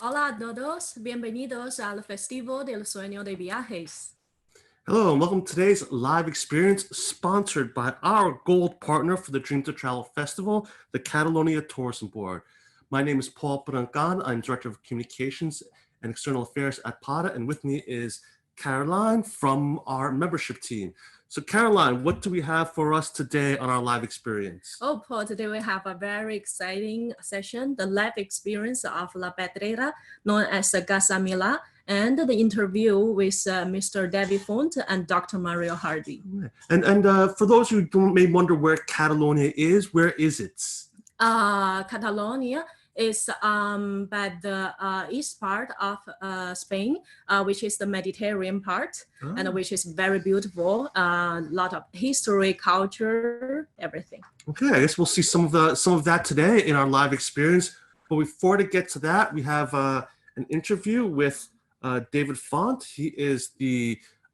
Hola a todos, bienvenidos al Festival del Sueño de Viajes. Hello and welcome to today's live experience sponsored by our gold partner for the Dream to Travel Festival, the Catalunya Tourism Board. My name is Paul Brancan. I'm Director of Communications and External Affairs at PADA, and with me is Caroline from our membership team. So Caroline, what do we have for us today on our live experience? Oh, Paul, today we have a very exciting session, the live experience of La Pedrera, known as the Casa Mila, and the interview with Mr. David Font and Dr. Mario Hardy. And for those who may wonder where Catalonia is, where is it? Catalonia is by the east part of Spain, which is the Mediterranean part, and which is very beautiful. A lot of history, culture, everything. Okay, I guess we'll see some of that today in our live experience. But before to get to that, we have an interview with David Font. He is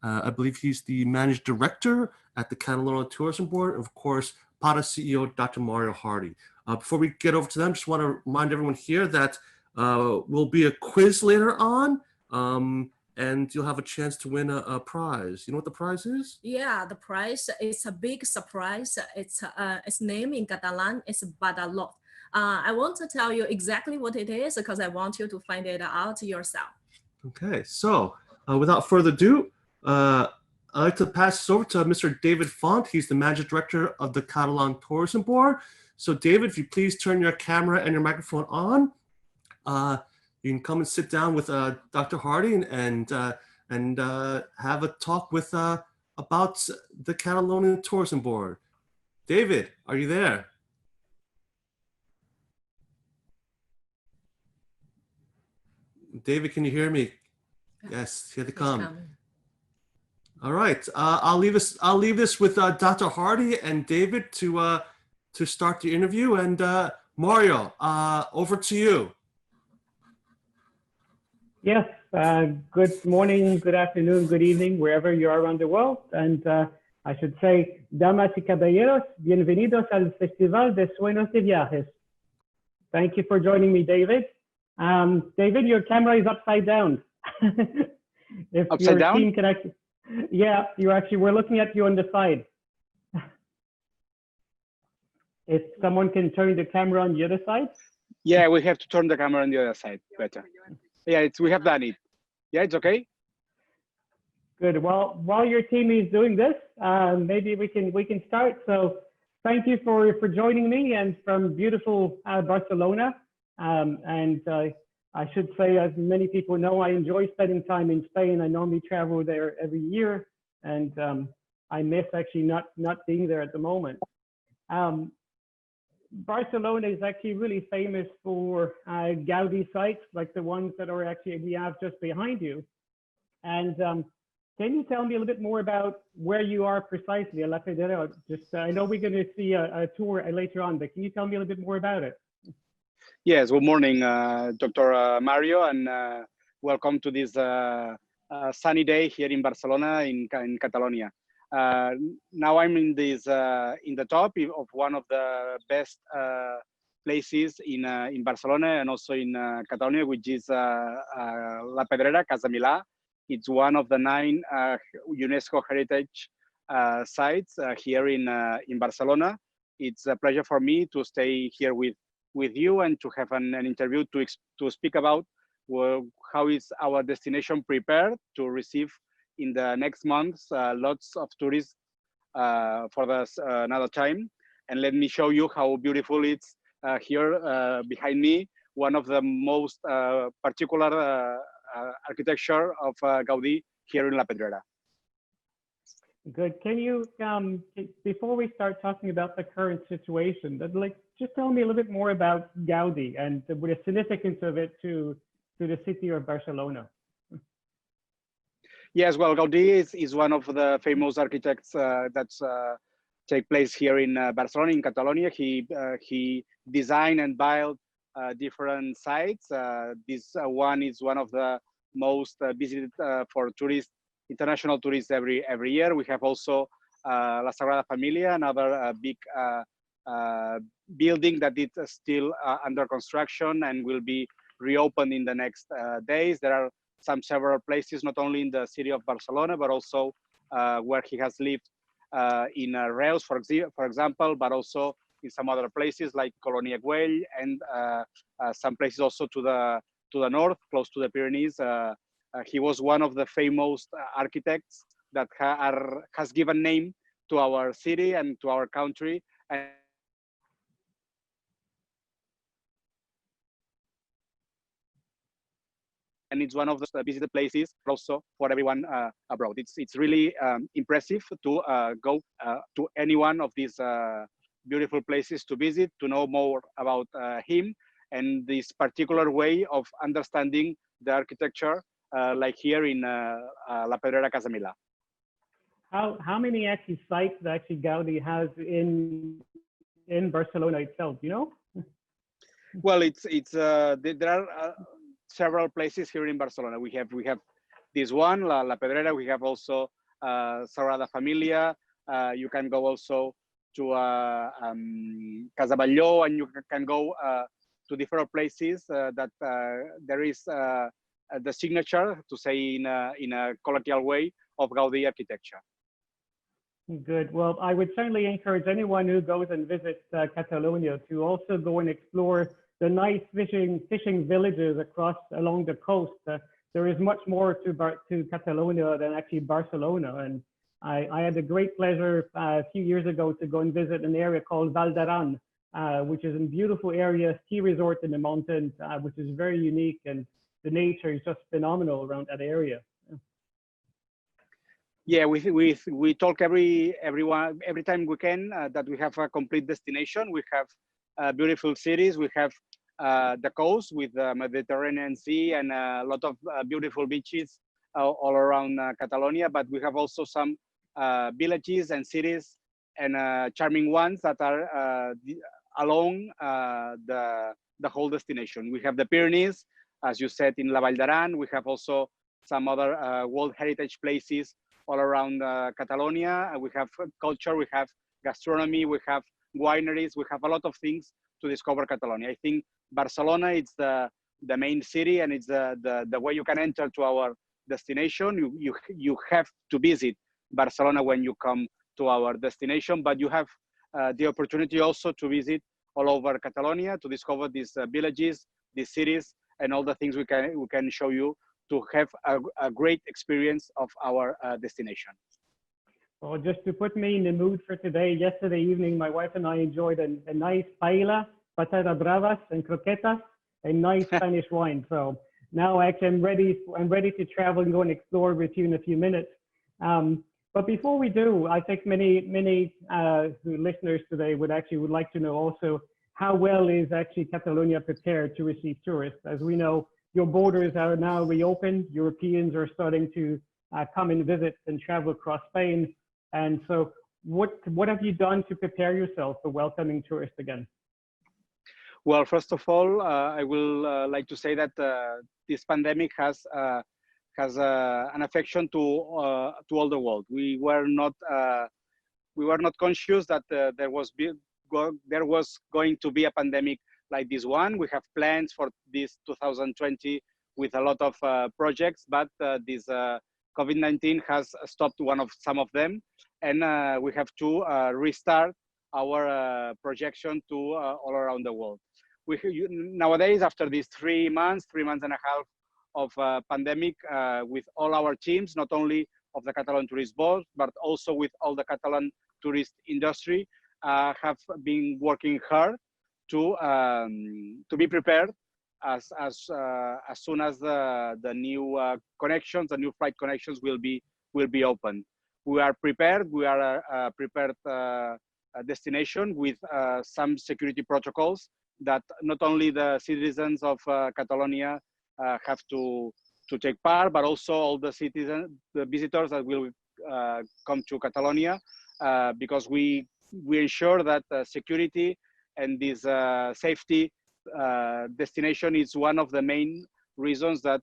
I believe he's the managing director at the Catalunya Tourism Board, and of course, PADA CEO Dr. Mario Hardy. Before we get over to them, just want to remind everyone here that will be a quiz later on, and you'll have a chance to win a prize. You know what the prize is? Yeah, the prize is a big surprise. Its name in Catalan is Badalot. I want to tell you exactly what it is because I want you to find it out yourself. Okay, so without further ado, I'd like to pass this over to Mr. David Font. He's the Managing Director of the Catalan Tourism Board. So David, if you please turn your camera and your microphone on, you can come and sit down with Dr. Hardy and have a talk with about the Catalunya Tourism Board. David, are you there? David, can you hear me? Yes, here they come. All right, I'll leave this with Dr. Hardy and David to start the interview. And Mario, over to you. Yes, good morning, good afternoon, good evening, wherever you are around the world. And I should say, damas y caballeros, bienvenidos al Festival de Sueños de Viajes. Thank you for joining me, David. David, your camera is upside down. If upside your down? Team can actually, yeah, we're looking at you on the side. If someone can turn the camera on the other side. Yeah, we have to turn the camera on the other side. Better. Yeah, we have done it. Yeah, it's okay. Good. Well, while your team is doing this, maybe we can start. So, thank you for joining me and from beautiful Barcelona. And I should say, as many people know, I enjoy spending time in Spain. I normally travel there every year, and I miss actually not being there at the moment. Barcelona is actually really famous for Gaudi sites, like the ones that are we have just behind you. And can you tell me a little bit more about where you are precisely at La Pedrera? Just, I know we're going to see a tour later on, but can you tell me a little bit more about it? Yes, good morning, Dr. Mario, and welcome to this sunny day here in Barcelona, in Catalonia. Now I'm in the top of one of the best places in Barcelona and also in Catalonia, which is La Pedrera, Casa Mila. It's one of the 9 UNESCO Heritage sites here in Barcelona. It's a pleasure for me to stay here with you and to have an interview to speak about how is our destination prepared to receive in the next months lots of tourists for another time. And let me show you how beautiful it's here behind me, one of the most particular architecture of Gaudi here in La Pedrera. Good. Can you, before we start talking about the current situation, just tell me a little bit more about Gaudi and the significance of it to the city of Barcelona. Yes, well, Gaudi is one of the famous architects that take place here in Barcelona, in Catalonia. He designed and built different sites. This one is one of the most visited for tourists, international tourists every year. We have also La Sagrada Familia, another big building that is still under construction and will be reopen in the next days. There are several places, not only in the city of Barcelona, but also where he has lived in Reus, for example, but also in some other places like Colonia Güell and some places also to the north, close to the Pyrenees. He was one of the famous architects that has given name to our city and to our country. And it's one of the visited places also for everyone abroad. It's really impressive to go to any one of these beautiful places to visit, to know more about him and this particular way of understanding the architecture, like here in La Pedrera Casa Mila. How many actually sites that actually Gaudi has in Barcelona itself? You know? Well, there are several places here in Barcelona. We have this one, La Pedrera. We have also Sagrada Familia. You can go also to Casa Batlló, and you can go to different places that there is the signature, to say in a colloquial way, of Gaudi architecture. Good. Well, I would certainly encourage anyone who goes and visits Catalonia to also go and explore the nice fishing villages along the coast. There is much more to Catalonia than actually Barcelona. And I had a great pleasure a few years ago to go and visit an area called Val d'Aran, which is a beautiful area, ski resort in the mountains, which is very unique, and the nature is just phenomenal around that area. Yeah, we talk every time we can that we have a complete destination. We have beautiful cities. We have the coast with the Mediterranean Sea and a lot of beautiful beaches all around Catalonia. But we have also some villages and cities and charming ones that are along the whole destination. We have the Pyrenees, as you said, in La Vall d'Aran. We have also some other World Heritage places all around Catalonia. We have culture, we have gastronomy, we have wineries, we have a lot of things to discover Catalonia. I think Barcelona is the main city, and it's the way you can enter to our destination. You have to visit Barcelona when you come to our destination, but you have the opportunity also to visit all over Catalonia, to discover these villages, these cities, and all the things we can show you to have a great experience of our destination. Well, just to put me in the mood for today, yesterday evening, my wife and I enjoyed a nice paella, patata bravas, and croquetas, a nice Spanish wine. So now actually I'm ready to travel and go and explore with you in a few minutes. But before we do, I think many listeners today would like to know also how well is actually Catalonia prepared to receive tourists. As we know, your borders are now reopened. Europeans are starting to come and visit and travel across Spain. And so what have you done to prepare yourself for welcoming tourists again? Well, first of all, I will like to say that this pandemic has an affection to all the world. We were not conscious that there was going to be a pandemic like this one. We have plans for this 2020 with a lot of projects, but this COVID-19 has stopped some of them, and we have to restart our projection to all around the world. Nowadays, after these 3 months and a half of pandemic, with all our teams, not only of the Catalan Tourist Board, but also with all the Catalan tourist industry, have been working hard to be prepared as soon as the new connections, the new flight connections will be open. We are prepared. We are a prepared destination with some security protocols that not only the citizens of Catalonia have to take part, but also all the visitors that will come to Catalonia, because we ensure that security and this safety destination is one of the main reasons that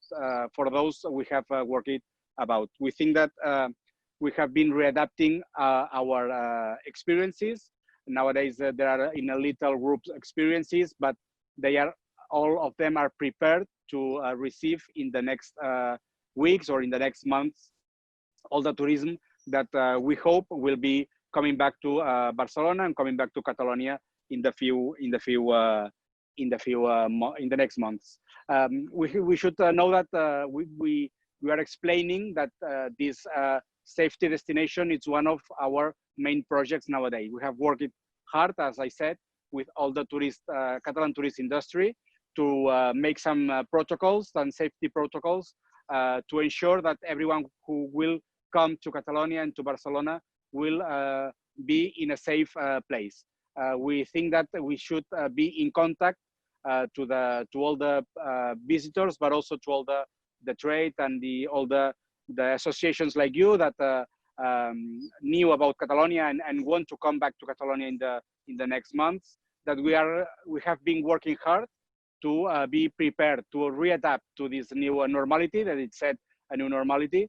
for those we have worked about. We think that we have been readapting our experiences. Nowadays there are in a little group experiences, but they are all of them are prepared to receive in the next weeks or in the next months all the tourism that we hope will be coming back to Barcelona and coming back to Catalonia in the next months. We should know that we are explaining that this safety destination is one of our main projects nowadays. We have worked hard, as I said, with all the Catalan tourist industry to make some protocols and safety protocols to ensure that everyone who will come to Catalonia and to Barcelona will be in a safe place. We think that we should be in contact to all the visitors, but also to all the trade and all the associations like you that knew about Catalonia and want to come back to Catalonia in the next months. That we have been working hard to be prepared to readapt to this new normality, that it said a new normality,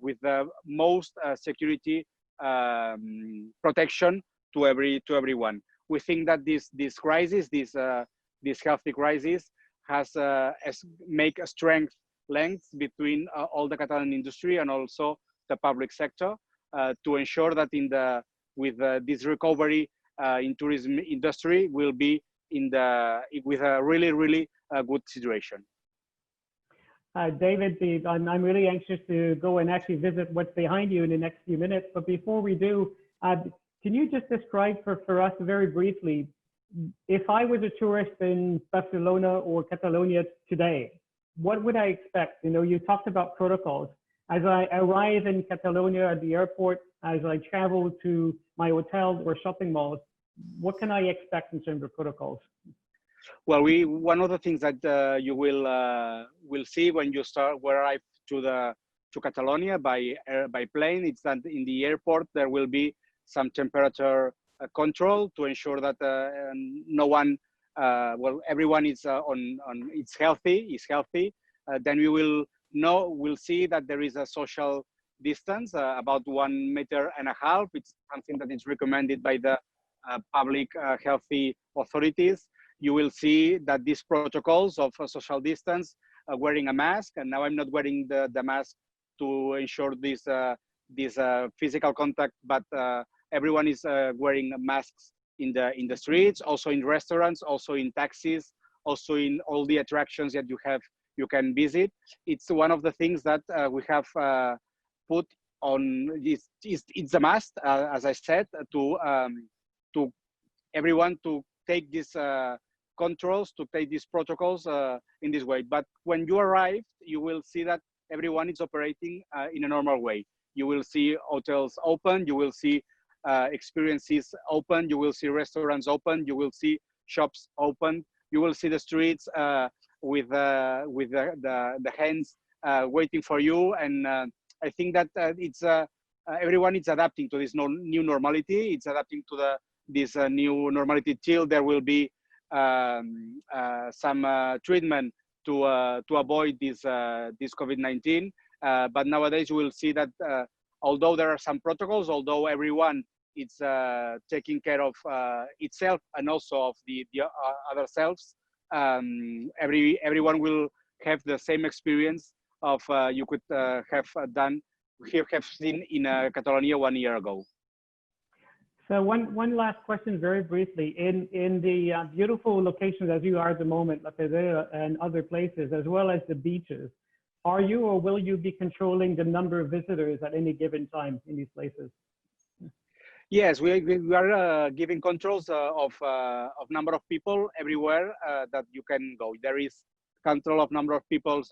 with the most security protection to everyone. We think that this crisis, this healthy crisis, has make a strength length between all the Catalan industry and also the public sector to ensure that with this recovery in tourism industry will be with a really good situation. David, I'm really anxious to go and actually visit what's behind you in the next few minutes. But before we do, can you just describe for us very briefly, if I was a tourist in Barcelona or Catalonia today, what would I expect? You know, you talked about protocols. As I arrive in Catalonia at the airport, as I travel to my hotels or shopping malls, what can I expect in terms of protocols? Well, one of the things that you will see when you arrive to Catalonia by plane, it's that in the airport there will be some temperature control to ensure that no one, everyone is it's healthy. Then we will see that there is a social distance about 1.5 meters. It's something that is recommended by the public healthy authorities. You will see that these protocols of social distance, wearing a mask, and now I'm not wearing the mask to ensure this physical contact, but everyone is wearing masks in the streets, also in restaurants, also in taxis, also in all the attractions that you can visit. It's one of the things that we have put on. It's a must, as I said, to everyone to take these controls, to take these protocols in this way. But when you arrive, you will see that everyone is operating in a normal way. You will see hotels open, you will see experiences open, you will see restaurants open, you will see shops open, you will see the streets with the hands waiting for you. And I think that everyone is adapting to this new normality. It's adapting to this new normality till there will be some treatment to avoid this COVID-19. But nowadays you will see that although there are some protocols, although everyone is taking care of itself and also of the other selves, everyone will have the same experience of you could have seen in Catalonia 1 year ago. So one last question very briefly. In the beautiful locations as you are at the moment, La Pedrera and other places, as well as the beaches, are you or will you be controlling the number of visitors at any given time in these places? Yes, we are giving controls of number of people everywhere that you can go. There is control of number of people,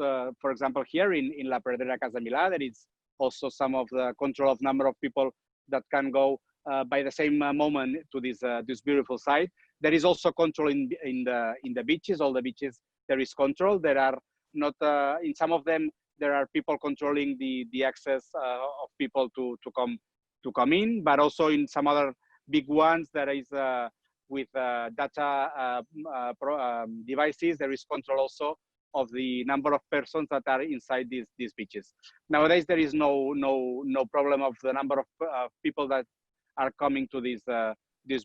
for example, here in La Pedrera, Casa Mila. There is also some of the control of number of people that can go by the same moment to this beautiful site. There is also control in the beaches. All the beaches there is control. There are not in some of them there are people controlling the access of people to come in, but also in some other big ones there is with data devices there is control also of the number of persons that are inside these beaches. Nowadays there is no problem of the number of people that are coming to these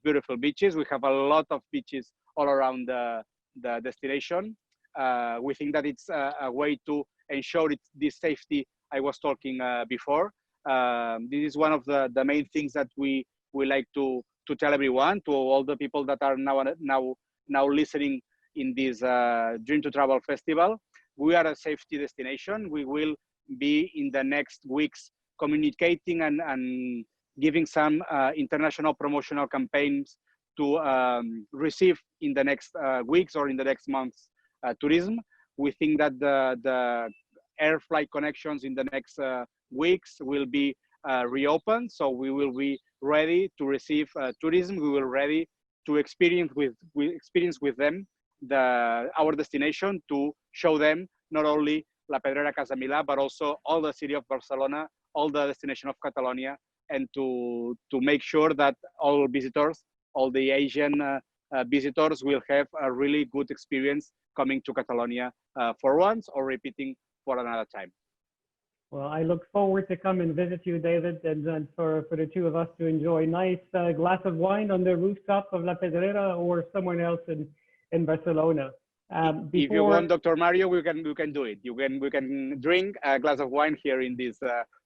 beautiful beaches. We have a lot of beaches all around the destination. We think that it's a way to ensure this safety I was talking before. This is one of the main things that we like to tell everyone, to all the people that are now listening in this Dream to Travel Festival. We are a safety destination. We will be in the next weeks communicating and giving some international promotional campaigns to receive in the next weeks or in the next months tourism. We think that the air flight connections in the next weeks will be reopened, so we will be ready to receive tourism. We will ready to experience with them our destination, to show them not only La Pedrera, Casa Mila, but also all the city of Barcelona, all the destination of Catalonia, and to make sure that all visitors, all the Asian visitors will have a really good experience coming to Catalonia for once or repeating for another time. Well, I look forward to come and visit you, David, and for the two of us to enjoy a nice glass of wine on the rooftop of La Pedrera or somewhere else in Barcelona. If you want, Dr. Mario, we can do it. We can drink a glass of wine here in this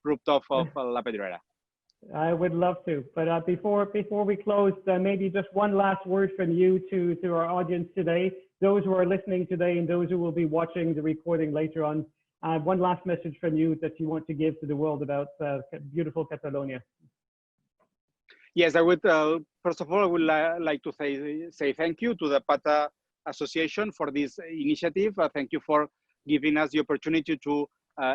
rooftop of La Pedrera. I would love to, but before we close, maybe just one last word from you to our audience today, those who are listening today and those who will be watching the recording later on. One last message from you that you want to give to the world about beautiful Catalonia. Yes, I would. First of all, I would like to say thank you to the PATA Association for this initiative. Thank you for giving us the opportunity to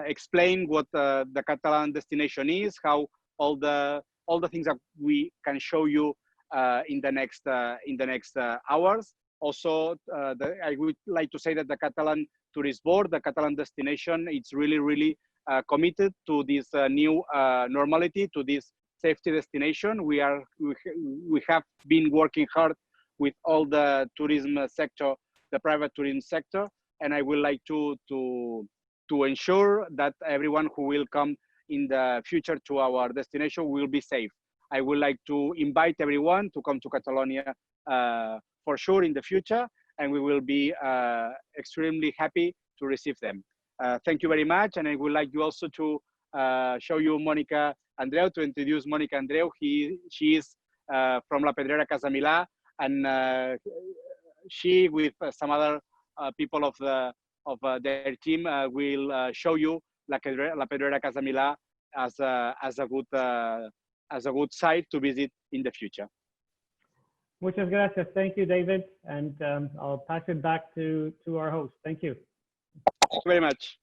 explain what the Catalan destination is, how all the things that we can show you in the next hours. Also, I would like to say that the Catalan Tourist Board, the Catalan destination, it's really committed to this new normality, to this safety destination. We have been working hard with all the tourism sector, the private tourism sector, and I would like to ensure that everyone who will come in the future to our destination will be safe. I would like to invite everyone to come to Catalonia for sure in the future, and we will be extremely happy to receive them. Thank you very much, and I would like you also to show you Monica Andreu, to introduce Monica Andreu. She is from La Pedrera, Casa Mila, and she, with some other people of their team, will show you La Pedrera, Casa Mila as a good site to visit in the future. Muchas gracias. Thank you, David. And I'll pass it back to our host. Thank you. Thank you very much.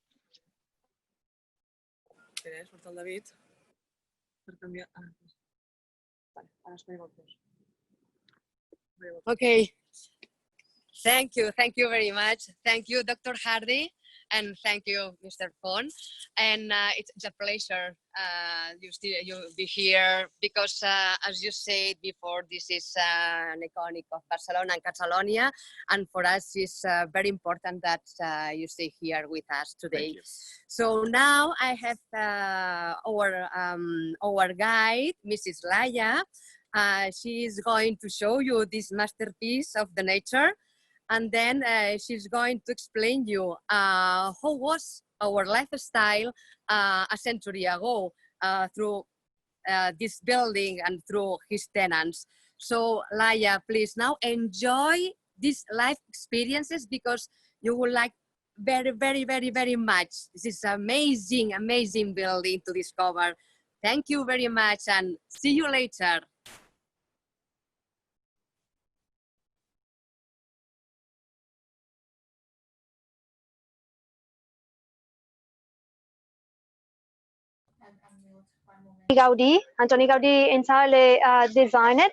Okay. Thank you very much. Thank you, Dr. Hardy, and thank you, Mr. Font. And it's a pleasure you be here because, as you said before, this is an iconic of Barcelona and Catalonia, and for us it's very important that you stay here with us today. So now I have our guide, Mrs. Laia. She is going to show you this masterpiece of the nature. And then she's going to explain you how was our lifestyle a century ago through this building and through his tenants. So Laia, please now enjoy these life experiences because you will like very much. This is amazing building to discover. Thank you very much and see you later. Antoni Gaudi entirely designed it.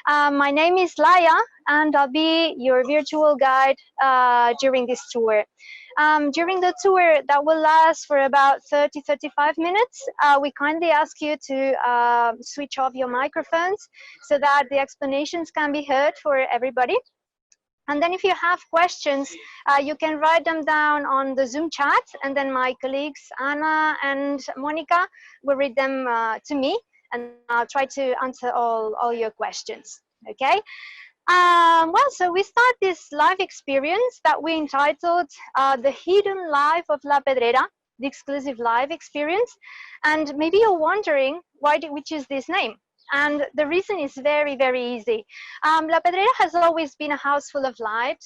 My name is Laia, and I'll be your virtual guide during this tour. During the tour that will last for about 30-35 minutes, we kindly ask you to switch off your microphones so that the explanations can be heard for everybody. And then if you have questions, you can write them down on the Zoom chat, and then my colleagues Anna and Monica will read them to me, and I'll try to answer all your questions, okay? Well, so we start this live experience that we entitled The Hidden Life of La Pedrera, the exclusive live experience. And maybe you're wondering, why did we choose this name? And the reason is very, very easy. La Pedrera has always been a house full of light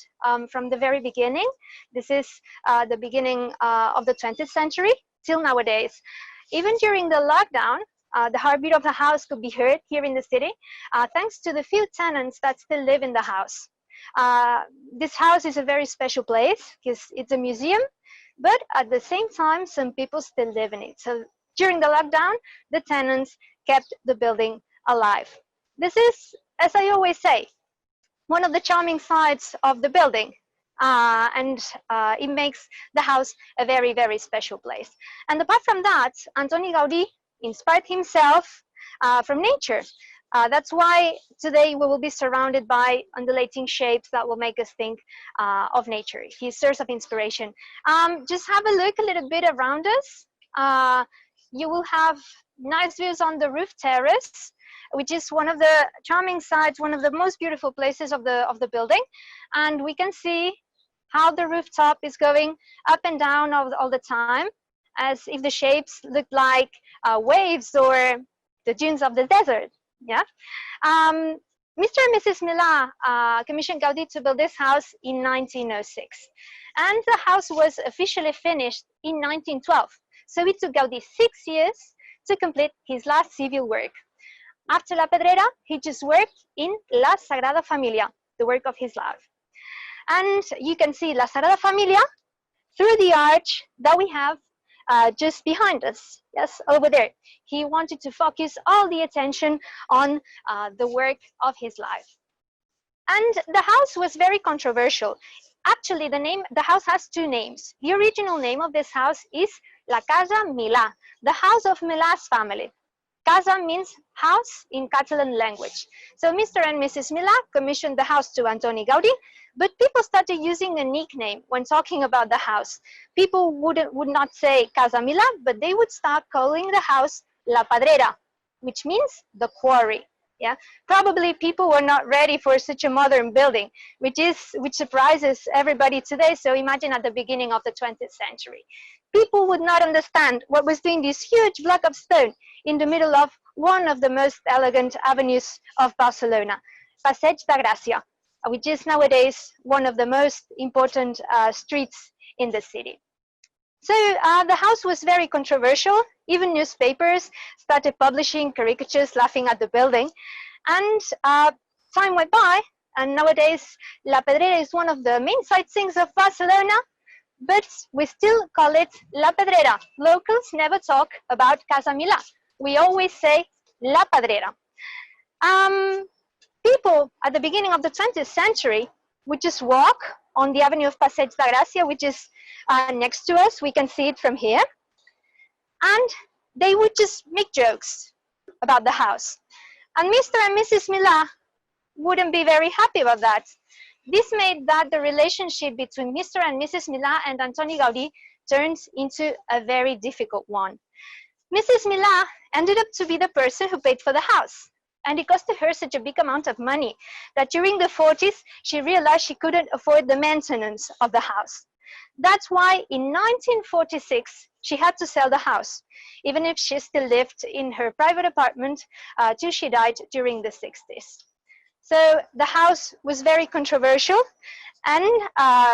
from the very beginning. This is the beginning of the 20th century till nowadays. Even during the lockdown, the heartbeat of the house could be heard here in the city, thanks to the few tenants that still live in the house. This house is a very special place because it's a museum, but at the same time, some people still live in it. So during the lockdown, the tenants kept the building alive. This is, as I always say, one of the charming sides of the building. And it makes the house a very, very special place. And apart from that, Antoni Gaudi inspired himself from nature. That's why today we will be surrounded by undulating shapes that will make us think of nature, his source of inspiration. Just have a look a little bit around us. You will have nice views on the roof terrace, which is one of the charming sides, one of the most beautiful places of the building. And we can see how the rooftop is going up and down all the time, as if the shapes look like waves or the dunes of the desert. Yeah. Mr. and Mrs. Mila commissioned Gaudi to build this house in 1906. And the house was officially finished in 1912. So it took Gaudi 6 years to complete his last civil work. After La Pedrera, he just worked in La Sagrada Familia, the work of his life. And you can see La Sagrada Familia through the arch that we have just behind us. Yes, over there. He wanted to focus all the attention on the work of his life. And the house was very controversial. Actually, the house has two names. The original name of this house is La Casa Mila, the house of Mila's family. Casa means house in Catalan language. So Mr. and Mrs. Mila commissioned the house to Antoni Gaudi, but people started using a nickname when talking about the house. People would not say Casa Mila, but they would start calling the house La Padrera, which means the quarry. Yeah, probably people were not ready for such a modern building, which surprises everybody today. So imagine at the beginning of the 20th century. People would not understand what was doing this huge block of stone in the middle of one of the most elegant avenues of Barcelona, Passeig de Gràcia, which is nowadays one of the most important streets in the city. So the house was very controversial. Even newspapers started publishing caricatures laughing at the building. And time went by, and nowadays La Pedrera is one of the main sightseeings of Barcelona, but we still call it La Pedrera. Locals never talk about Casa Mila. We always say La Padrera. People at the beginning of the 20th century would just walk on the avenue of Passeig de Gràcia, which is next to us. We can see it from here. And they would just make jokes about the house. And Mr. and Mrs. Mila wouldn't be very happy about that. This made that the relationship between Mr. and Mrs. Mila and Antoni Gaudi turns into a very difficult one. Mrs. Mila ended up to be the person who paid for the house. And it costed her such a big amount of money that during the 40s, she realized she couldn't afford the maintenance of the house. That's why in 1946, she had to sell the house, even if she still lived in her private apartment till she died during the 60s. So the house was very controversial, and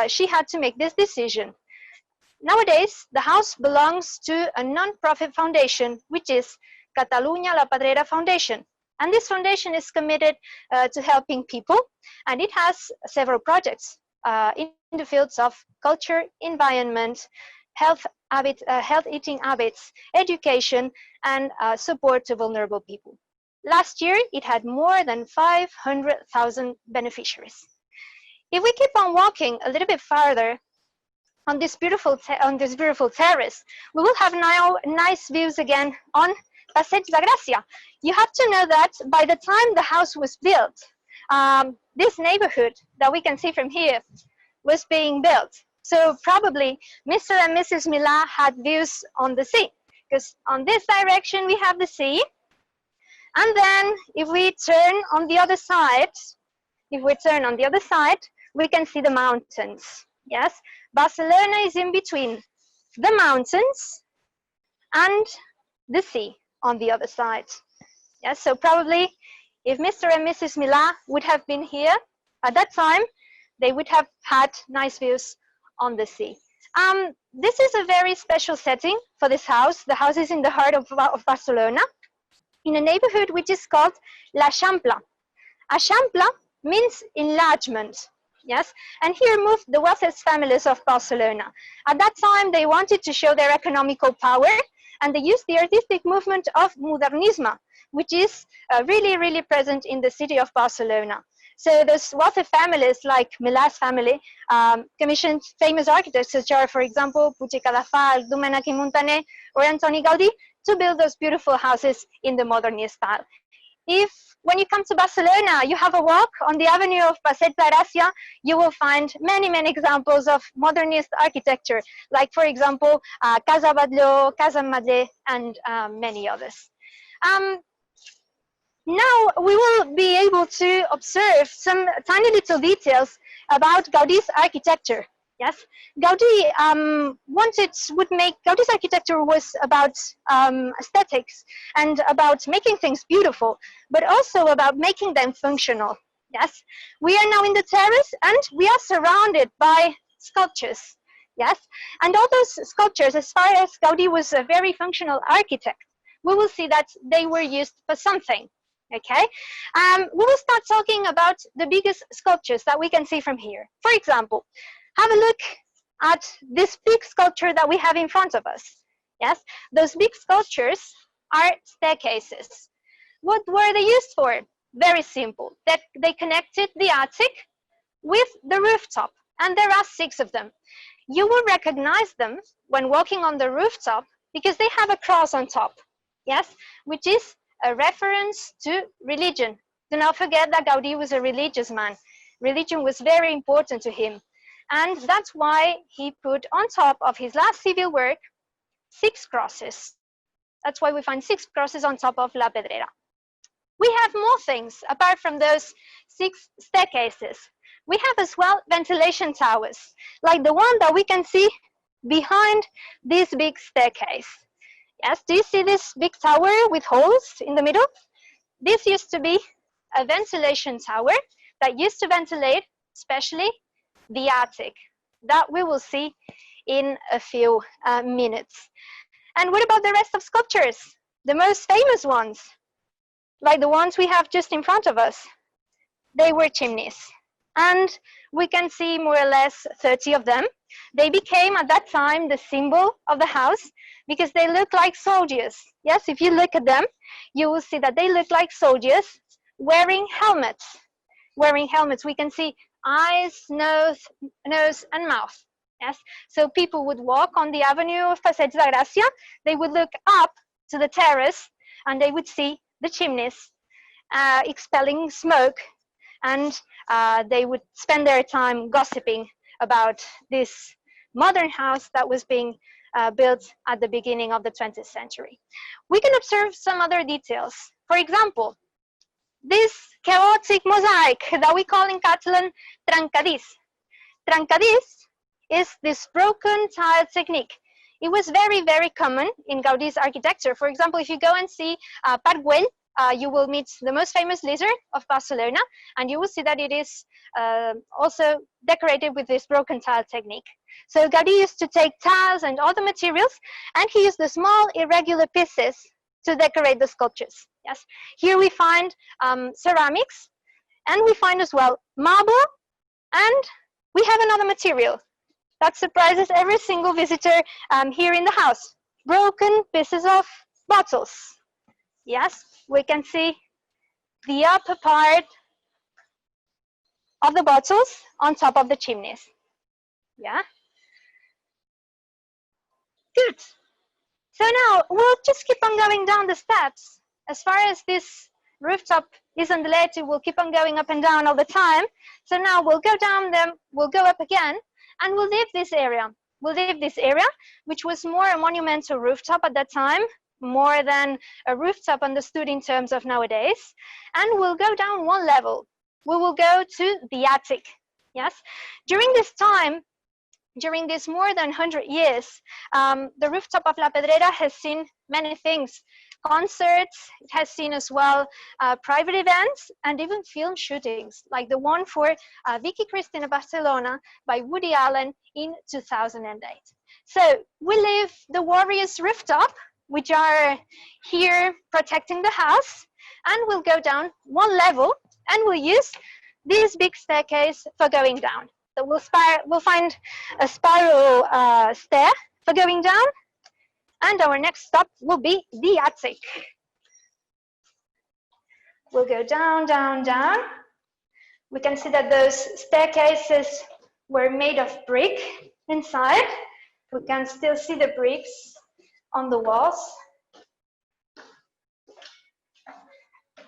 she had to make this decision. Nowadays, the house belongs to a non-profit foundation, which is Catalunya La Padrera Foundation. And this foundation is committed to helping people, and it has several projects in the fields of culture, environment, health eating habits, education, and support to vulnerable people. Last year, it had more than 500,000 beneficiaries. If we keep on walking a little bit farther on this beautiful terrace, we will have now nice views again on Passeig de Gràcia. You have to know that by the time the house was built, this neighborhood that we can see from here was being built. So probably Mr. and Mrs. Mila had views on the sea, because on this direction we have the sea. And then if we turn on the other side, if we turn on the other side, we can see the mountains. Yes, Barcelona is in between the mountains and the sea on the other side. Yes, so probably if Mr. and Mrs. Mila would have been here at that time, they would have had nice views on the sea. This is a very special setting for this house. The house is in the heart of Barcelona, in a neighborhood which is called l'Eixample. Eixample means enlargement. Yes, and here moved the wealthiest families of Barcelona. At that time, they wanted to show their economical power, and they used the artistic movement of modernisme, which is really present in the city of Barcelona. So those wealthy families, like Mila's family, commissioned famous architects such as, for example, Puig i Cadafalch, Domènech i Montaner, or Antoni Gaudi, to build those beautiful houses in the modernist style. If, when you come to Barcelona, you have a walk on the avenue of Passeig de Gràcia, you will find many examples of modernist architecture, like, for example, Casa Batlló, Casa Mila, and many others. Now we will be able to observe some tiny little details about Gaudi's architecture. Yes, Gaudi Gaudi's architecture was about aesthetics and about making things beautiful, but also about making them functional. Yes, we are now in the terrace and we are surrounded by sculptures. Yes, and all those sculptures, as far as Gaudi was a very functional architect, we will see that they were used for something. Okay, we will start talking about the biggest sculptures that we can see from here. For example, have a look at this big sculpture that we have in front of us. Yes, those big sculptures are staircases. What were they used for? Very simple. They connected the attic with the rooftop, and there are 6 of them. You will recognize them when walking on the rooftop because they have a cross on top. Yes, which is a reference to religion. Do not forget that Gaudi was a religious man. Religion was very important to him. And that's why he put on top of his last civil work 6 crosses. That's why we find 6 crosses on top of La Pedrera. We have more things apart from those 6 staircases. We have as well ventilation towers, like the one that we can see behind this big staircase. Yes, do you see this big tower with holes in the middle? This used to be a ventilation tower that used to ventilate especially the attic, that we will see in a few minutes. And what about the rest of sculptures? The most famous ones, like the ones we have just in front of us, they were chimneys. And we can see more or less 30 of them. They became at that time the symbol of the house because they look like soldiers. Yes, if you look at them, you will see that they look like soldiers wearing helmets. Wearing helmets, we can see eyes, nose, and mouth. Yes, so people would walk on the avenue of Passeig de Gràcia, they would look up to the terrace and they would see the chimneys expelling smoke, and they would spend their time gossiping about this modern house that was being built at the beginning of the 20th century. We can observe some other details. For example, this chaotic mosaic that we call in Catalan Trancadis. Trancadis is this broken tile technique. It was very common in Gaudi's architecture. For example, if you go and see Parc Güell, you will meet the most famous lizard of Barcelona, and you will see that it is also decorated with this broken tile technique. So Gaudi used to take tiles and other materials, and he used the small irregular pieces to decorate the sculptures. Yes, here we find ceramics, and we find as well marble, and we have another material that surprises every single visitor here in the house: broken pieces of bottles. Yes, we can see the upper part of the bottles on top of the chimneys. Yeah. Good. So now we'll just keep on going down the steps. As far as this rooftop is undulated, we'll keep on going up and down all the time. So now we'll go down them, we'll go up again, and we'll leave this area. We'll leave this area, which was more a monumental rooftop at that time, more than a rooftop understood in terms of nowadays, and we'll go down one level. we will go to the attic. Yes, during this time, during these more than 100 years, the rooftop of La Pedrera has seen many things. Concerts, it has seen as well private events and even film shootings, like the one for Vicky Cristina Barcelona by Woody Allen in 2008. So we leave the Warriors rooftop, which are here protecting the house, and we'll go down one level and we'll use this big staircase for going down. So we'll find a spiral stair for going down, and our next stop will be the attic. We'll go down, down, down. We can see that those staircases were made of brick inside. We can still see the bricks on the walls.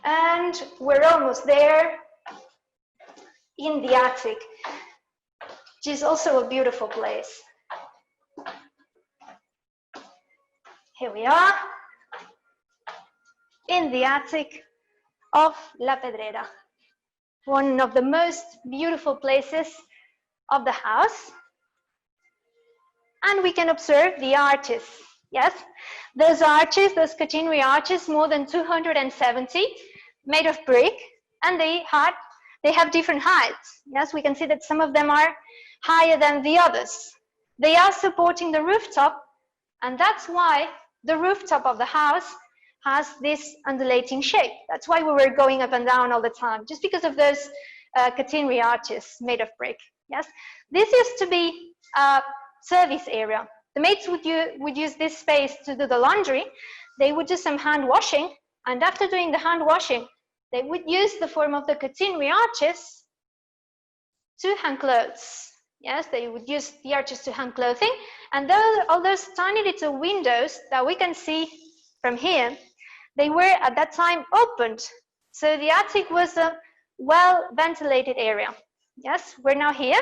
And we're almost there in the attic, which is also a beautiful place. Here we are in the attic of La Pedrera, one of the most beautiful places of the house. And we can observe the arches. Yes, those arches, those catenary arches, more than 270, made of brick, and they have different heights. Yes, we can see that some of them are higher than the others. They are supporting the rooftop, and that's why the rooftop of the house has this undulating shape. That's why we were going up and down all the time, just because of those catenary arches made of brick. Yes, this used to be a service area. The maids would use this space to do the laundry. They would do some hand washing, and after doing the hand washing, they would use the form of the catenary arches to hang clothes. Yes, they would use the arches to hang clothing, and all those tiny little windows that we can see from here, they were at that time opened. So the attic was a well-ventilated area. Yes, we're now here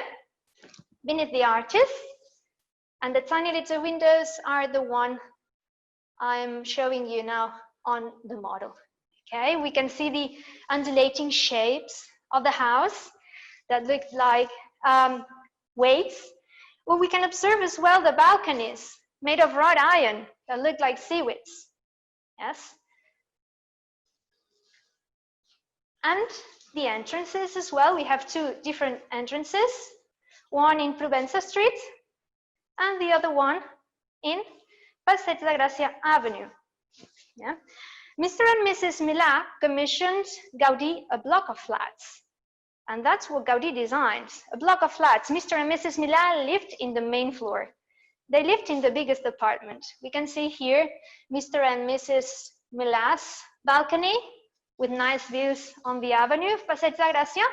beneath the arches, and the tiny little windows are the one I'm showing you now on the model. Okay, we can see the undulating shapes of the house that look like waves. Well, we can observe as well the balconies made of wrought iron that look like seaweeds. Yes. And the entrances as well. We have two different entrances, one in Provença Street and the other one in Passeig de Gràcia Avenue. Yeah. Mr. and Mrs. Mila commissioned Gaudi a block of flats. And that's what Gaudi designed, a block of flats. Mr. and Mrs. Mila lived in the main floor. They lived in the biggest apartment. We can see here Mr. and Mrs. Mila's balcony with nice views on the avenue of Passeig de Gràcia.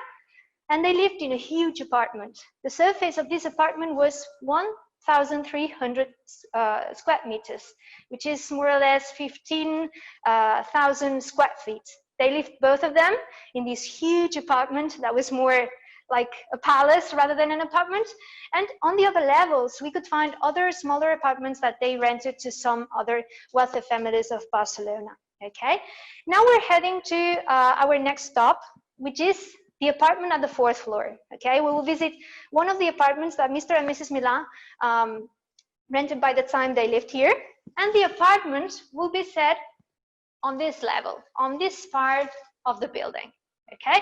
And they lived in a huge apartment. The surface of this apartment was 1,300 square meters, which is more or less 15,000 square feet. They lived, both of them, in this huge apartment that was more like a palace rather than an apartment. And on the other levels, we could find other smaller apartments that they rented to some other wealthy families of Barcelona. Okay, now we're heading to our next stop, which is the apartment at the 4th floor. Okay, we will visit one of the apartments that Mr. and Mrs. Mila rented by the time they lived here. And the apartment will be set on this level, on this part of the building. Okay,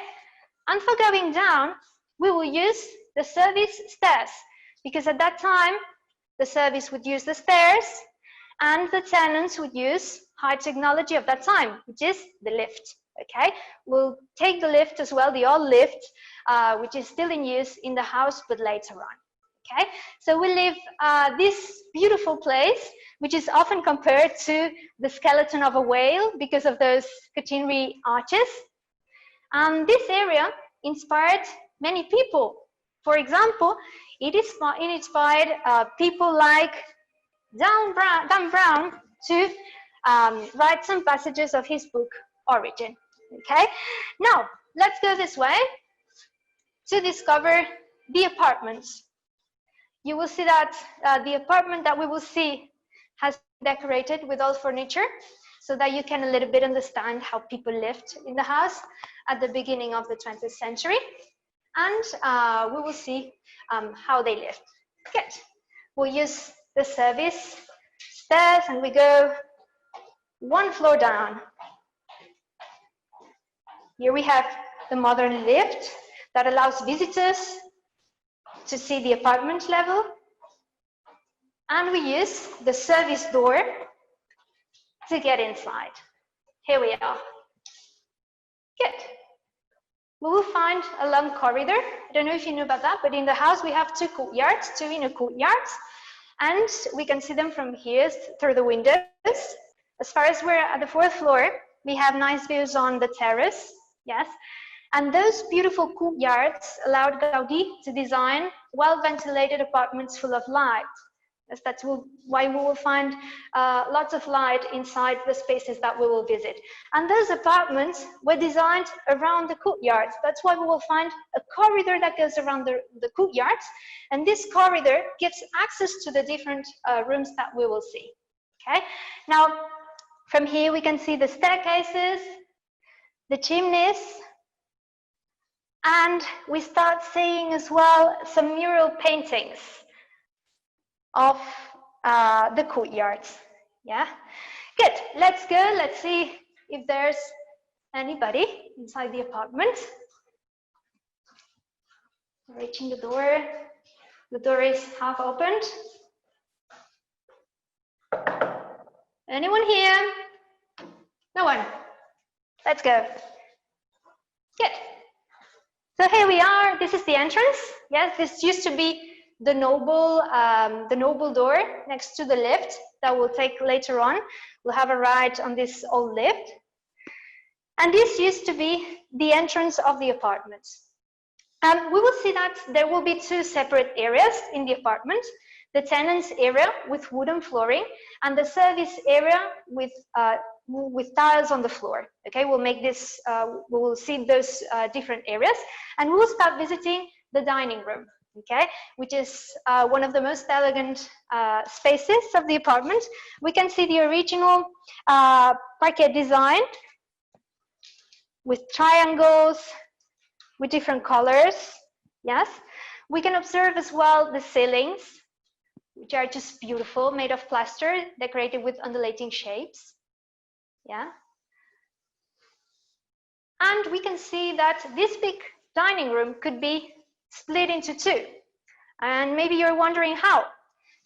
and for going down, we will use the service stairs, because at that time, the service would use the stairs and the tenants would use high technology of that time, which is the lift. Okay, we'll take the lift as well, the old lift, which is still in use in the house, but later on. Okay, so we leave this beautiful place, which is often compared to the skeleton of a whale because of those catenary arches. And this area inspired many people. For example, it inspired people like Dan Brown to write some passages of his book, Origin. Okay, now let's go this way to discover the apartments. You will see that the apartment that we will see has been decorated with old furniture. so that you can a little bit understand how people lived in the house at the beginning of the 20th century. And we will see how they lived. Good. We'll use the service stairs and we go one floor down. Here we have the modern lift that allows visitors to see the apartment level. And we use the service door to get inside. Here we are. Good. We will find a long corridor. I don't know if you know about that, but in the house we have two courtyards, two inner courtyards, and we can see them from here through the windows. As far as we're at the 4th floor, we have nice views on the terrace, yes. And those beautiful courtyards allowed Gaudi to design well-ventilated apartments full of light. Yes, that's why we will find lots of light inside the spaces that we will visit. And those apartments were designed around the courtyards. That's why we will find a corridor that goes around the courtyards. And this corridor gives access to the different rooms that we will see. Okay. Now, from here we can see the staircases, the chimneys, and we start seeing as well some mural paintings of the courtyards. Yeah, good. Let's go. Let's see if there's anybody inside the apartment. Reaching the door. The door is half opened. Anyone here? No one. Let's go. Good. So here we are. This is the entrance. Yes, this used to be the noble door next to the lift that we'll take later on. We'll have a ride on this old lift. And this used to be the entrance of the apartments. We will see that there will be two separate areas in the apartment. The tenants area with wooden flooring and the service area with tiles on the floor. Okay, we'll make this, we will see those different areas, and we will start visiting the dining room. Okay, which is one of the most elegant spaces of the apartment. We can see the original parquet design with triangles, with different colors. Yes, we can observe as well the ceilings, which are just beautiful, made of plaster, decorated with undulating shapes. Yeah, and we can see that this big dining room could be split into two, and maybe you're wondering how.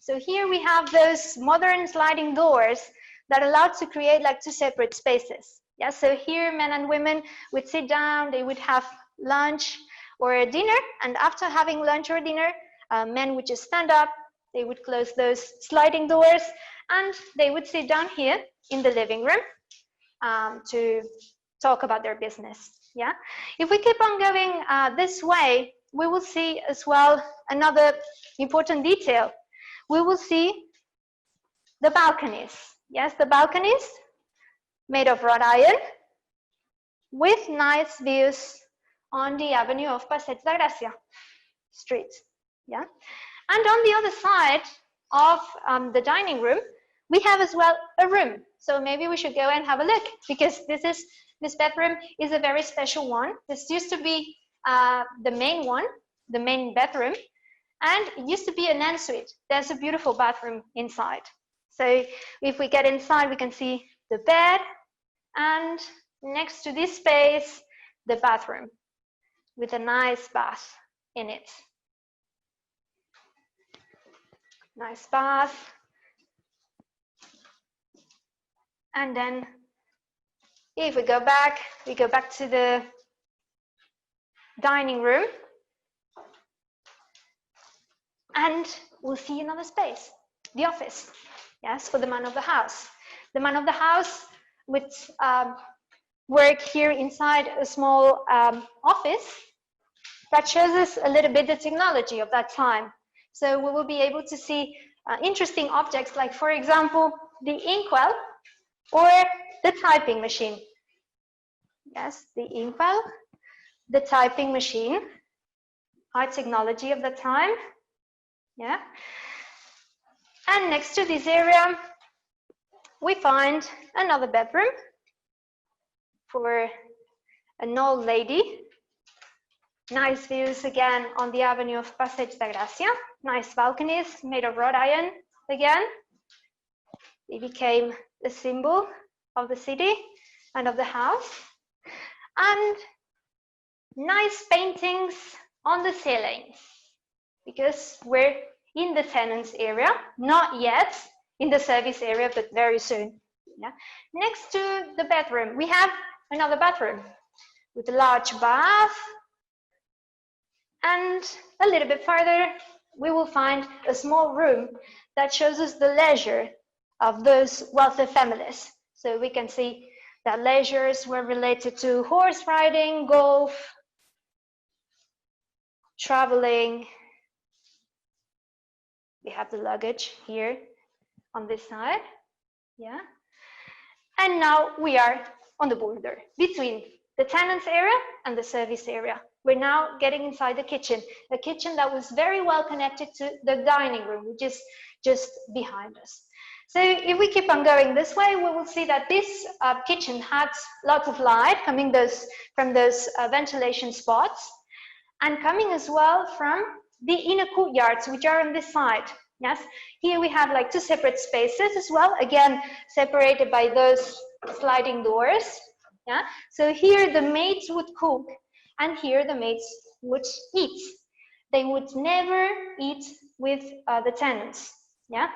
So here we have those modern sliding doors that allow to create like two separate spaces. Yeah, so here men and women would sit down, they would have lunch or a dinner, and after having lunch or dinner, men would just stand up, they would close those sliding doors, and they would sit down here in the living room to talk about their business. Yeah, if we keep on going this way, we will see as well another important detail. We will see the balconies. Yes, the balconies made of wrought iron with nice views on the avenue of Passeig de Gràcia street. Yeah, and on the other side of the dining room, we have as well a room. So maybe we should go and have a look, because this bedroom is a very special one. This used to be the main one, the main bedroom, and it used to be an ensuite. There's a beautiful bathroom inside. So if we get inside, we can see the bed, and next to this space, the bathroom with a nice bath in it. Nice bath. And then if we go back to the dining room, and we'll see another space, the office. Yes, for the man of the house. The man of the house would work here inside a small office that shows us a little bit the technology of that time. So we will be able to see interesting objects, like, for example, the inkwell or the typing machine. Yes, the inkwell, the typing machine, high technology of the time. Yeah. And next to this area, we find another bedroom for an old lady. Nice views again on the avenue of Passeig de Gràcia. Nice balconies made of wrought iron again. They became a symbol of the city and of the house. And nice paintings on the ceilings, because we're in the tenants area, not yet in the service area, but very soon. Yeah. Next to the bedroom, we have another bathroom with a large bath. And a little bit further, we will find a small room that shows us the leisure of those wealthy families. So we can see that leisures were related to horse riding, golf, traveling. We have the luggage here on this side, yeah. And now we are on the border between the tenants area and the service area. We're now getting inside the kitchen, a kitchen that was very well connected to the dining room, which is just behind us. So if we keep on going this way, we will see that this kitchen had lots of light coming from those ventilation spots, and coming as well from the inner courtyards, which are on this side. Yes, here we have like two separate spaces as well, again separated by those sliding doors. Yeah, so here the maids would cook, and here the maids would eat. They would never eat with the tenants. Yeah,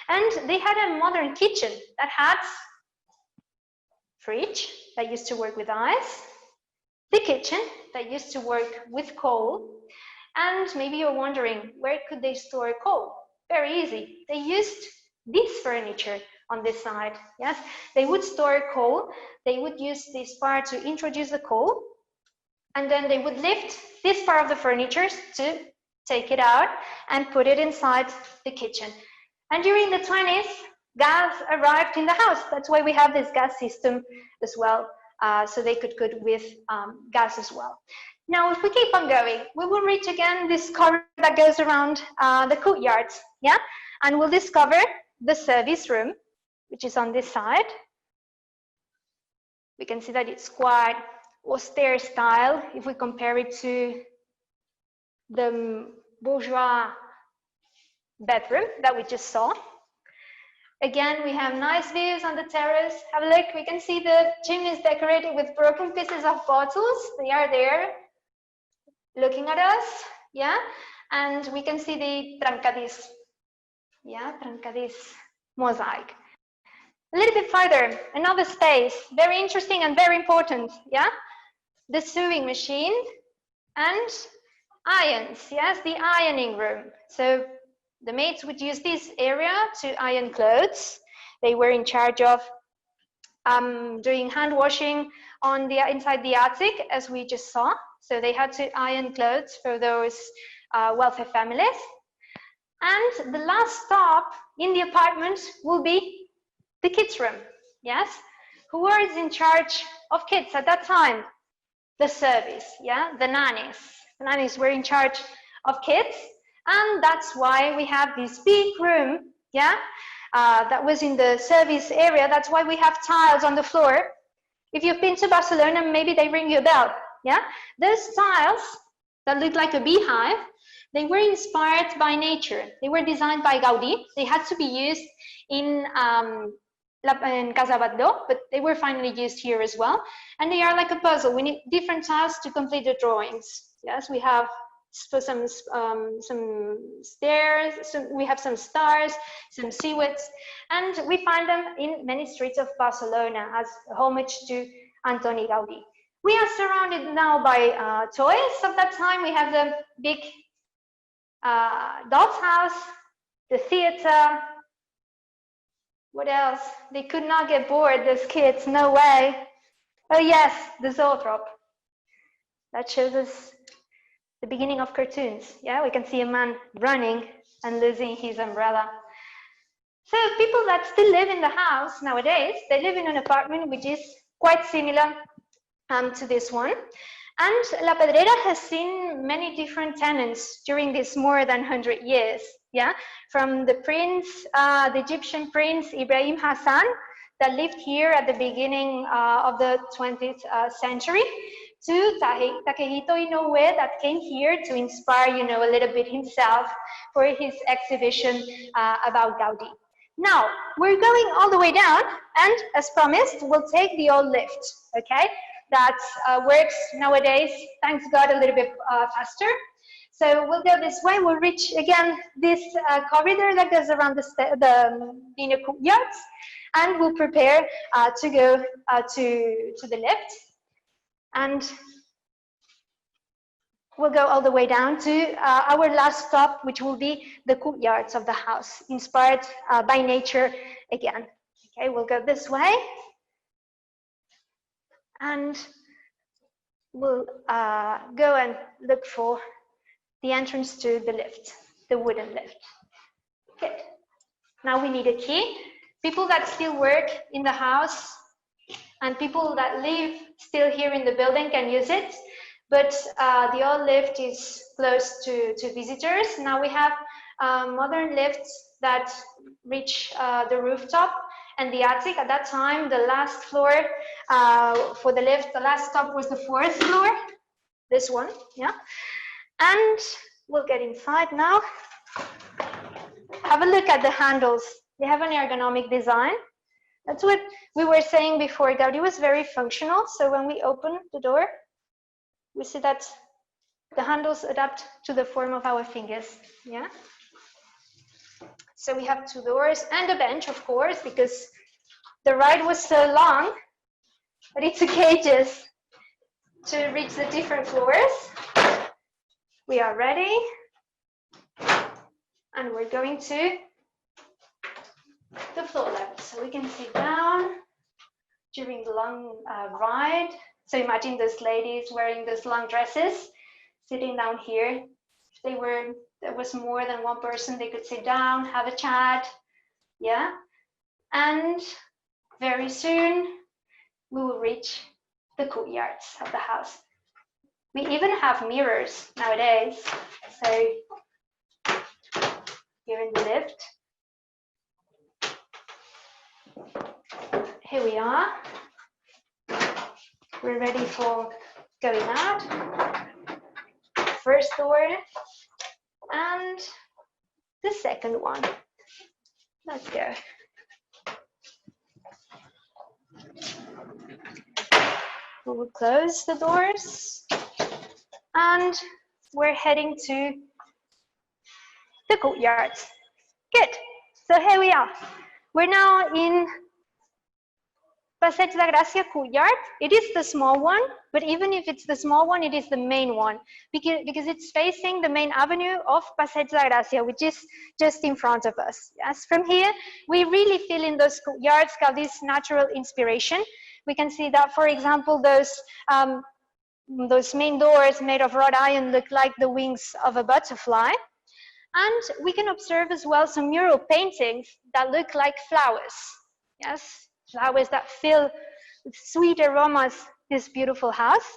and they had a modern kitchen that had fridge that used to work with ice, the kitchen that used to work with coal, and maybe you're wondering, where could they store coal? Very easy. They used this furniture on this side. Yes, they would store coal. They would use this part to introduce the coal, and then they would lift this part of the furniture to take it out and put it inside the kitchen. And during the 20s, gas arrived in the house. That's why we have this gas system as well, so they could cook with gas as well. Now, if we keep on going, we will reach again this corridor that goes around the courtyards, yeah? And we'll discover the service room, which is on this side. We can see that it's quite austere style if we compare it to the bourgeois bedroom that we just saw. Again, we have nice views on the terrace. Have a look, we can see the chimneys decorated with broken pieces of bottles. They are there looking at us, yeah? And we can see the Trancadis, yeah, Trancadis mosaic. A little bit further, another space, very interesting and very important, yeah? The sewing machine and irons, yes, the ironing room. So the maids would use this area to iron clothes. They were in charge of doing hand washing on inside the attic, as we just saw. So they had to iron clothes for those wealthy families. And the last stop in the apartment will be the kids' room, yes? Who was in charge of kids at that time? The service, yeah, the nannies. The nannies were in charge of kids, and that's why we have this big room, yeah, that was in the service area. That's why we have tiles on the floor. If you've been to Barcelona, maybe they ring you a bell, yeah? Those tiles that look like a beehive, they were inspired by nature. They were designed by Gaudi. They had to be used in Casa Mila, but they were finally used here as well. And they are like a puzzle. We need different tiles to complete the drawings. Yes, we have some stairs, we have some stars, some silhouettes, and we find them in many streets of Barcelona as homage to Antoni Gaudi. We are surrounded now by toys of that time. We have the big doll's house, the theater. What else? They could not get bored, those kids, no way. Oh yes, the zoetrope. That shows us the beginning of cartoons. Yeah, we can see a man running and losing his umbrella. So people that still live in the house nowadays, they live in an apartment which is quite similar to this one. And La Pedrera has seen many different tenants during this more than 100 years. Yeah, from the prince, the Egyptian prince Ibrahim Hassan, that lived here at the beginning of the 20th century, to Takehito Inoue, that came here to inspire, you know, a little bit himself for his exhibition about Gaudi. Now, we're going all the way down, and as promised, we'll take the old lift, okay? That works nowadays, thanks God, a little bit faster. So we'll go this way, we'll reach again this corridor that goes around the inner courtyards, and we'll prepare to go to the lift. And we'll go all the way down to our last stop, which will be the courtyards of the house, inspired by nature again. Okay, we'll go this way. And we'll go and look for the entrance to the lift, the wooden lift. Good. Now we need a key. People that still work in the house and people that live still here in the building can use it, but the old lift is closed to visitors. Now we have modern lifts that reach the rooftop and the attic. At that time, the last floor for the lift, the last stop was the 4th floor, this one, yeah. And we'll get inside now. Have a look at the handles. They have an ergonomic design. That's what we were saying before. Gaudi was very functional. So when we open the door, we see that the handles adapt to the form of our fingers. Yeah. So we have 2 doors and a bench, of course, because the ride was so long, but it took ages to reach the different floors. We are ready, and we're going to the floor level, so we can sit down during the long ride. So imagine those ladies wearing those long dresses, sitting down here. If there was more than one person, they could sit down, have a chat, yeah. And very soon we will reach the courtyards of the house. We even have mirrors nowadays. So here in the lift, here we are. We're ready for going out. First door and the second one. Let's go. We will close the doors. And we're heading to the courtyard. Good. So here we are. We're now in Passeig de Gràcia courtyard. It is the small one, but even if it's the small one, it is the main one because it's facing the main avenue of Passeig de Gràcia, which is just in front of us. Yes, from here we really feel in those courtyards Gaudi's natural inspiration. We can see that, for example, those main doors made of wrought iron look like the wings of a butterfly. And we can observe as well some mural paintings that look like flowers. Yes, flowers that fill with sweet aromas this beautiful house.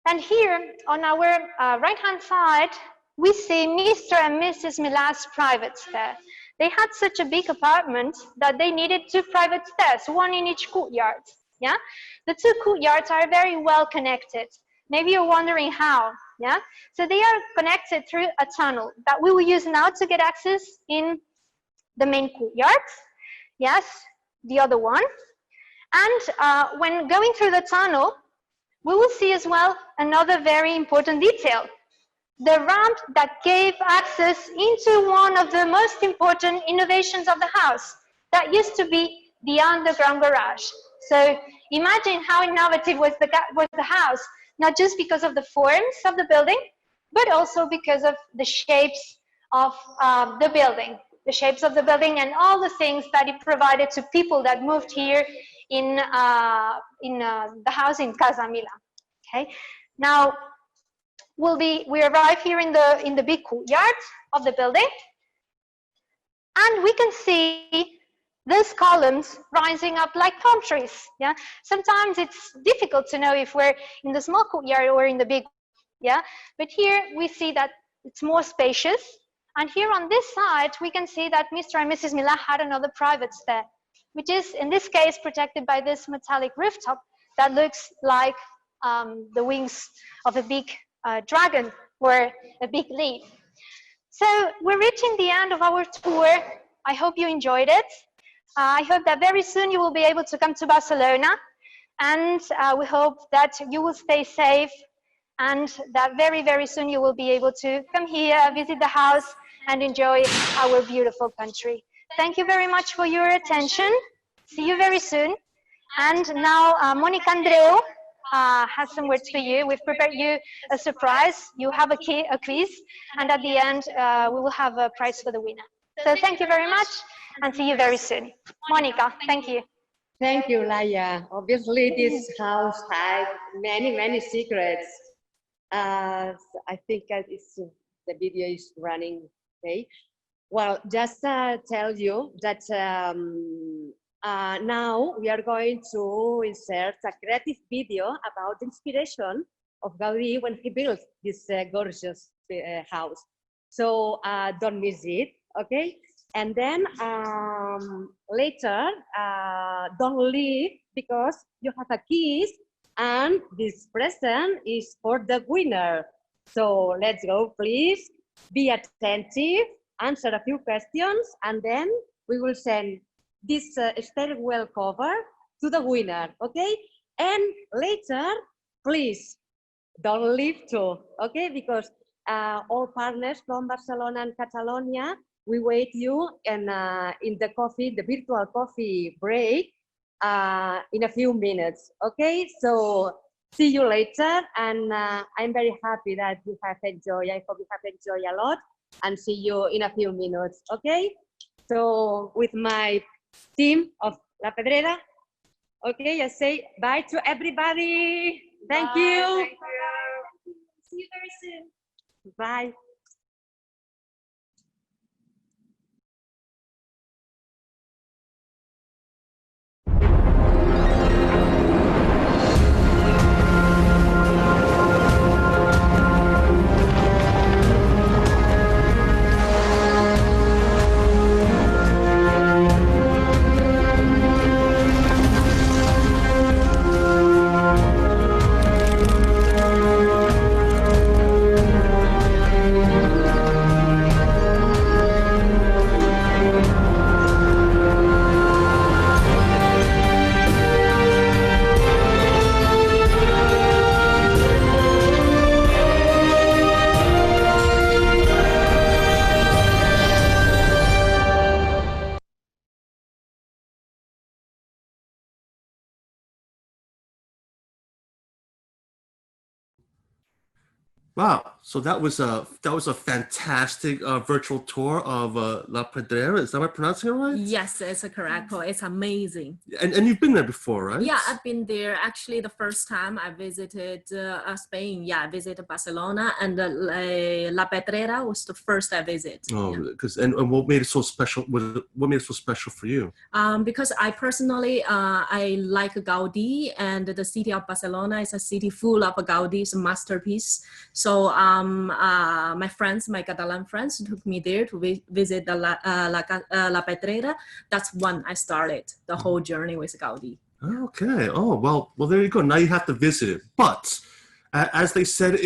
And here on our right-hand side, we see Mr. and Mrs. Mila's private stair. They had such a big apartment that they needed 2 private stairs, one in each courtyard. Yeah, the 2 courtyards are very well connected. Maybe you're wondering how. Yeah, so they are connected through a tunnel that we will use now to get access in the main courtyard. Yes, the other one. And when going through the tunnel, we will see as well another very important detail. The ramp that gave access into one of the most important innovations of the house. That used to be the underground garage. So imagine how innovative was the house, not just because of the forms of the building, but also because of the shapes of the building. The shapes of the building and all the things that it provided to people that moved here in the house in Casa Mila. Okay, now we arrive here in the big courtyard of the building, and we can see these columns rising up like palm trees. Yeah, sometimes it's difficult to know if we're in the small courtyard or in the big. Yeah, but here we see that it's more spacious. And here on this side, we can see that Mr. and Mrs. Mila had another private stair. which is in this case protected by this metallic rooftop that looks like the wings of a big dragon or a big leaf. So we're reaching the end of our tour. I hope you enjoyed it. I hope that very soon you will be able to come to Barcelona, and we hope that you will stay safe and that very, very soon you will be able to come here, visit the house, and enjoy our beautiful country. Thank you very much for your attention. See you very soon. And now Monica Andreu has some words for you. We've prepared you a surprise. You have a quiz, and at the end we will have a prize for the winner. So thank you very much, and see you very soon. Monica, thank you. Thank you, Laia. Obviously, this house had many, many secrets. I think the video is running. Okay. Well, just tell you that now we are going to insert a creative video about the inspiration of Gaudi when he built this gorgeous house. So don't miss it, okay? And then later, don't leave because you have a quiz and this present is for the winner. So let's go, please. Be attentive, answer a few questions, and then we will send this stairwell cover to the winner, okay? And later, please don't leave too, okay? Because all partners from Barcelona and Catalonia, we wait you in the coffee, the virtual coffee break in a few minutes, okay? So see you later, and I'm very happy that you have enjoyed. I hope you have enjoyed a lot, and see you in a few minutes, okay? So with my team of La Pedrera, okay, I say bye to everybody. Thank you. Thank you. See you very soon. Bye. Wow, so that was a fantastic virtual tour of La Pedrera. Is that am I pronouncing it right? Yes, it's correct. It's amazing. And you've been there before, right? Yeah, I've been there. Actually, the first time I visited Spain, yeah, I visited Barcelona, and La Pedrera was the first I visited. Oh, because and what made it so special? What made it so special for you? Because I personally I like Gaudi, and the city of Barcelona is a city full of Gaudi's masterpiece. So my friends, my Catalan friends, took me there to visit the La Pedrera. That's when I started the whole journey with Gaudi. Okay. Oh well. There you go. Now you have to visit it. But as they said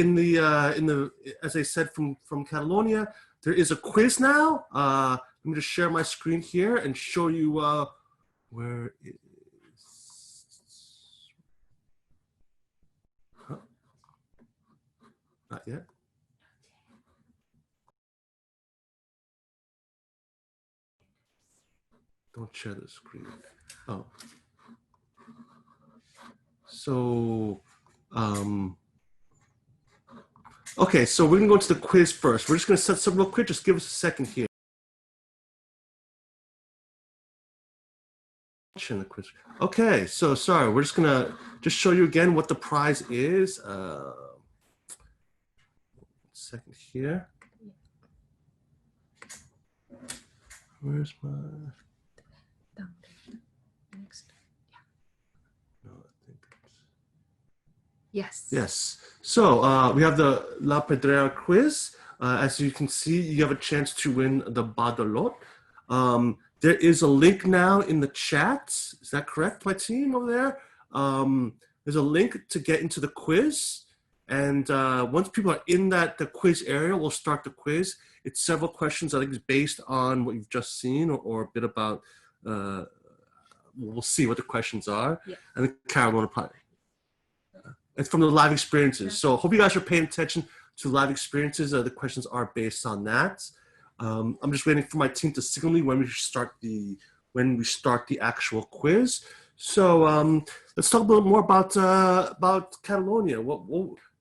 as they said from Catalonia, there is a quiz now. Let me just share my screen here and show you where it is. Huh? Not yet. Don't share the screen. Oh. So, okay, so we're gonna go to the quiz first. We're just gonna set some real quick. Just give us a second here. The quiz. Okay, so sorry, we're just gonna show you again what the prize is. Second here. Where's my? Down there. Next. No, I think it's... Yes. Yes. So we have the La Pedrera quiz. As you can see, you have a chance to win the Badalot. There is a link now in the chat. Is that correct, my team over there? There's a link to get into the quiz. And once people are in the quiz area, we'll start the quiz. It's several questions. I think it's based on what you've just seen or a bit about, we'll see what the questions are. Yeah. I think Carol will probably. It's from the live experiences. Yeah. So hope you guys are paying attention to live experiences. The questions are based on that. I'm just waiting for my team to signal me when we start the actual quiz. So let's talk a little more about Catalonia. What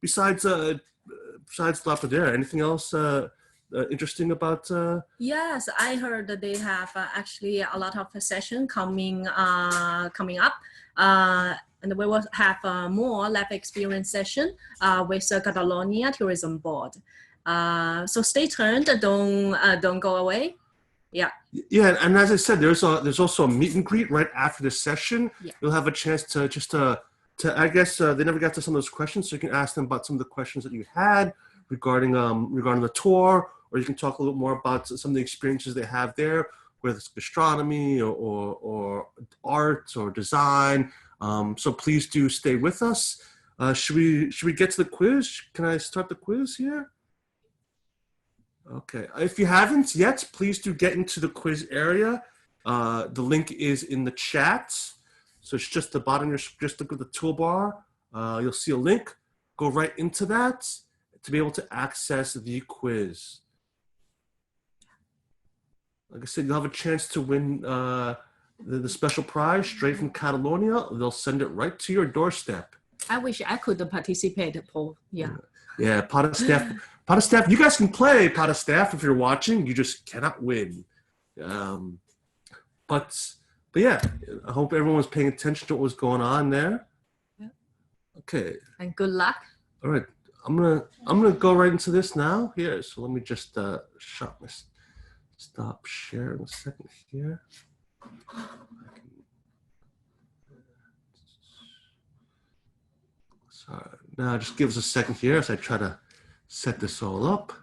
besides La Padrera, anything else interesting about? Yes, I heard that they have actually a lot of session coming up. And we will have more lab experience session with the Catalonia Tourism Board. So stay tuned. Don't go away. Yeah. Yeah, and as I said, there's also a meet and greet right after this session. Yeah. You'll have a chance to I guess they never got to some of those questions, so you can ask them about some of the questions that you had regarding the tour, or you can talk a little more about some of the experiences they have there, whether it's gastronomy or art or design. So please do stay with us. Should we get to the quiz? Can I start the quiz here? Okay. If you haven't yet, please do get into the quiz area. The link is in the chat. So it's just the bottom. Just look at the toolbar. You'll see a link. Go right into that to be able to access the quiz. Like I said, you'll have a chance to win the special prize straight from Catalonia. They'll send it right to your doorstep. I wish I could participate, Paul. Yeah. Yeah, Pot staff. You guys can play Pot staff if you're watching. You just cannot win. But yeah, I hope everyone's paying attention to what was going on there. Yeah. Okay. And good luck. All right, I'm gonna go right into this now. Here, so let me just stop sharing a second here. Sorry. Now just give us a second here as I try to set this all up.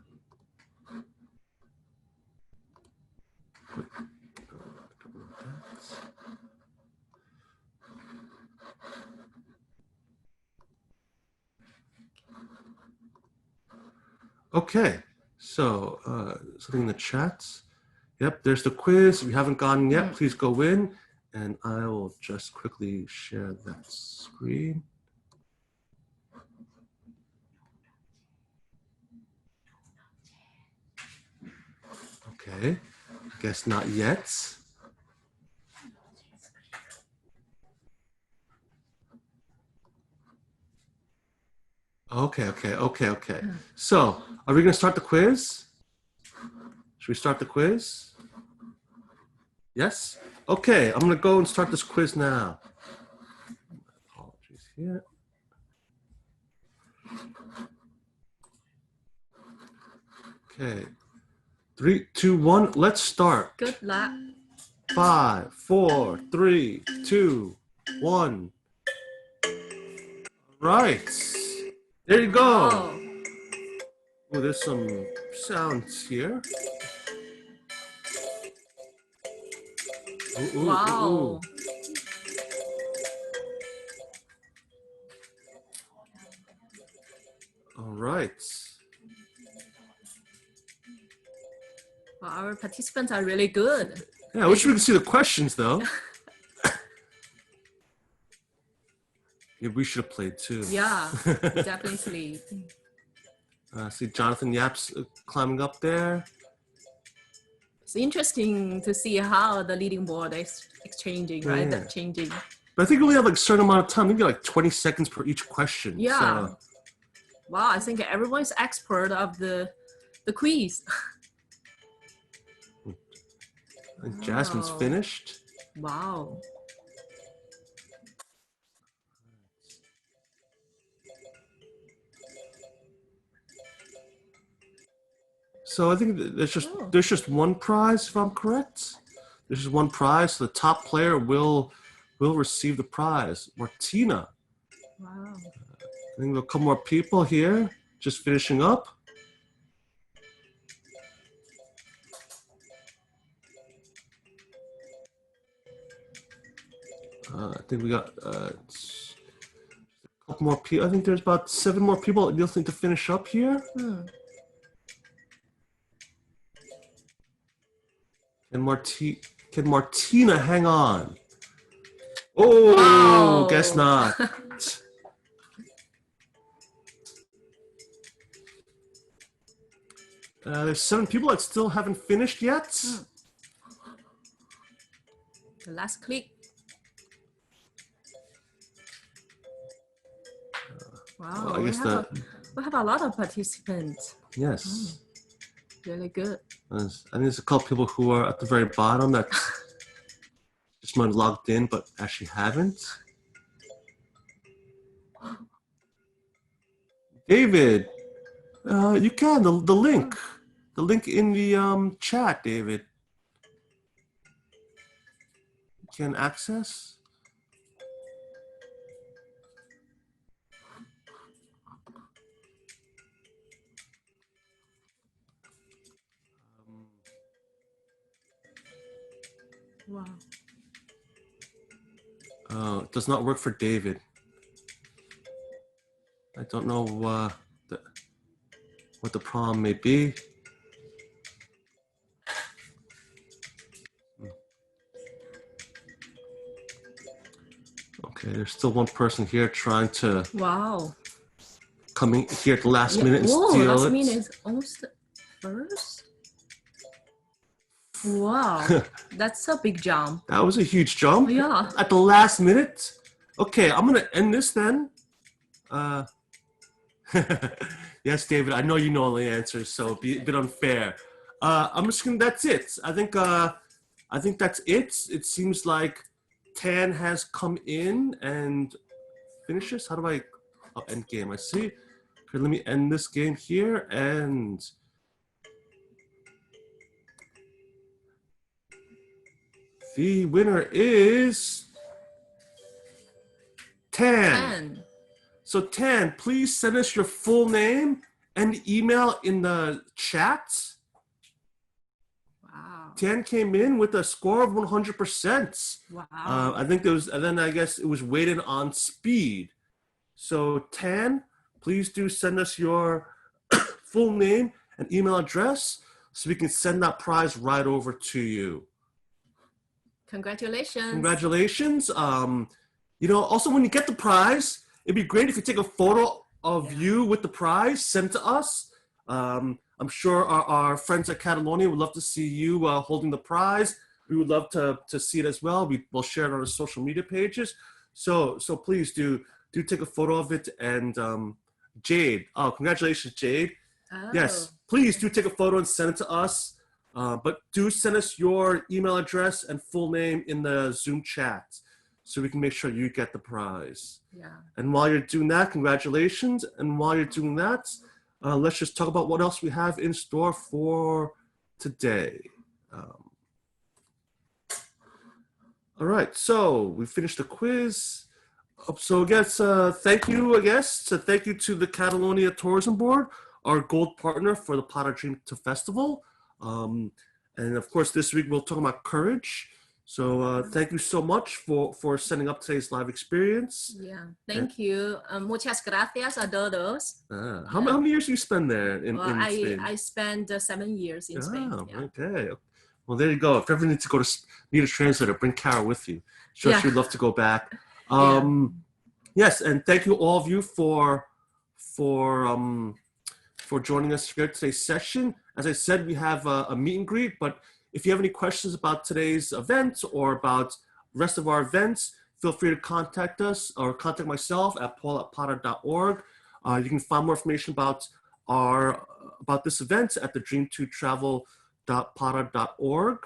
Okay, so something in the chats. Yep, there's the quiz. If you haven't gone yet, please go in, and I will just quickly share that screen. Okay, I guess not yet. Okay. So, are we going to start the quiz? Should we start the quiz? Yes? Okay, I'm going to go and start this quiz now. Apologies here. Okay. 3, 2, 1, let's start. Good luck. 5, 4, 3, 2, 1. Right. There you go. Oh, there's some sounds here. Ooh, wow. Ooh. All right. Well, our participants are really good. Yeah, I wish we could see the questions though. Yeah, we should have played too. Yeah, definitely. See Jonathan Yap's climbing up there. It's interesting to see how the leading board is exchanging, right? Yeah. Changing. But I think we only have like a certain amount of time. We get like 20 seconds per each question. Yeah. So. Wow, I think everyone's expert of the quiz. And Jasmine's finished. Wow. So I think there's just one prize, if I'm correct. There's just one prize. So the top player will receive the prize. Martina. Wow. I think there'll come more people here. Just finishing up. I think we got a couple more people. I think there's about 7 more people that you'll need to finish up here. Can Martina hang on? Oh, guess not. There's 7 people that still haven't finished yet. The last click. Wow, I guess we have a lot of participants. Yes. Really good. I think there's a couple people who are at the very bottom that just might have logged in but actually haven't. David, you can the link in the chat, David. You can access. Wow. It does not work for David. I don't know what the problem may be. Okay, there's still one person here trying to coming here at the last minute and steal last it. minute, almost first. Wow, that's a big jump. That was a huge jump. Yeah. At the last minute. Okay, I'm gonna end this then. Yes, David, I know you know all the answers, so be a bit unfair. I'm just gonna. That's it. I think that's it. It seems like Tan has come in and finishes. How do I end game? I see. Okay, let me end this game here and. The winner is Tan. So Tan, please send us your full name and email in the chat. Wow. Tan came in with a score of 100%. Wow. I think there was, and then I guess it was weighted on speed. So Tan, please do send us your full name and email address so we can send that prize right over to you. Congratulations. Congratulations. You know, also when you get the prize, it'd be great if you take a photo of you with the prize, send it to us. I'm sure our friends at Catalonia would love to see you holding the prize. We would love to see it as well. We'll share it on our social media pages. So please do take a photo of it. And Jade, congratulations, Jade. Oh. Yes, please do take a photo and send it to us. But do send us your email address and full name in the Zoom chat so we can make sure you get the prize. Yeah. And while you're doing that, congratulations. And while you're doing that, let's just talk about what else we have in store for today. All right, so we finished the quiz. So I guess thank you to the Catalonia Tourism Board, our gold partner for the Padrera Dream Festival. And of course, this week we'll talk about courage. So thank you so much for setting up today's live experience. Yeah, thank you. Muchas gracias a todos. How many years do you spend there in Spain? I spent 7 years in Spain. Yeah. Okay. Well, there you go. If ever need to need a translator, bring Carol with you. Sure, she'd love to go back. Yes, and thank you all of you for joining us here at today's session. As I said, we have a meet and greet, but if you have any questions about today's event or about the rest of our events, feel free to contact us or contact myself at paul@padrera.org. You can find more information about this event at thedream2travel.padrera.org.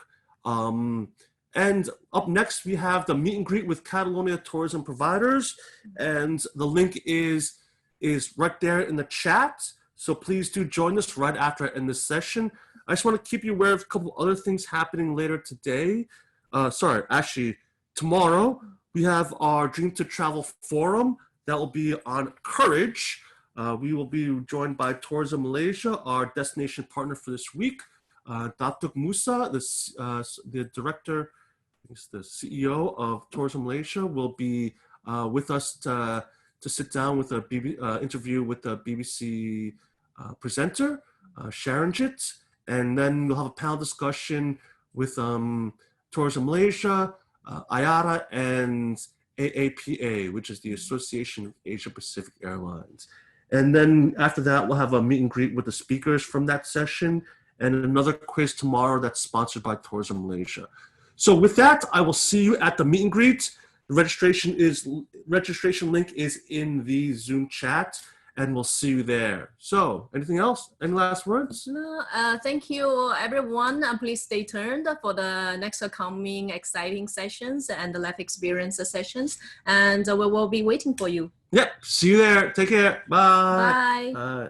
And up next, we have the meet and greet with Catalonia tourism providers, and the link is right there in the chat. So please do join us right after I end this session. I just want to keep you aware of a couple other things happening later today. Tomorrow we have our Dream to Travel Forum that will be on courage. We will be joined by Tourism Malaysia, our destination partner for this week. Datuk Musa, the director he's the CEO of Tourism Malaysia, will be with us to sit down with a interview with the BBC presenter, Sharanjit, and then we'll have a panel discussion with Tourism Malaysia, IATA, and AAPA, which is the Association of Asia Pacific Airlines. And then after that, we'll have a meet and greet with the speakers from that session and another quiz tomorrow that's sponsored by Tourism Malaysia. So with that, I will see you at the meet and greet. The registration link is in the Zoom chat, and we'll see you there. So anything else? Any last words? No, thank you, everyone. Please stay tuned for the next coming exciting sessions and the life experience sessions. And we will be waiting for you. Yep. See you there. Take care. Bye. Bye. Bye.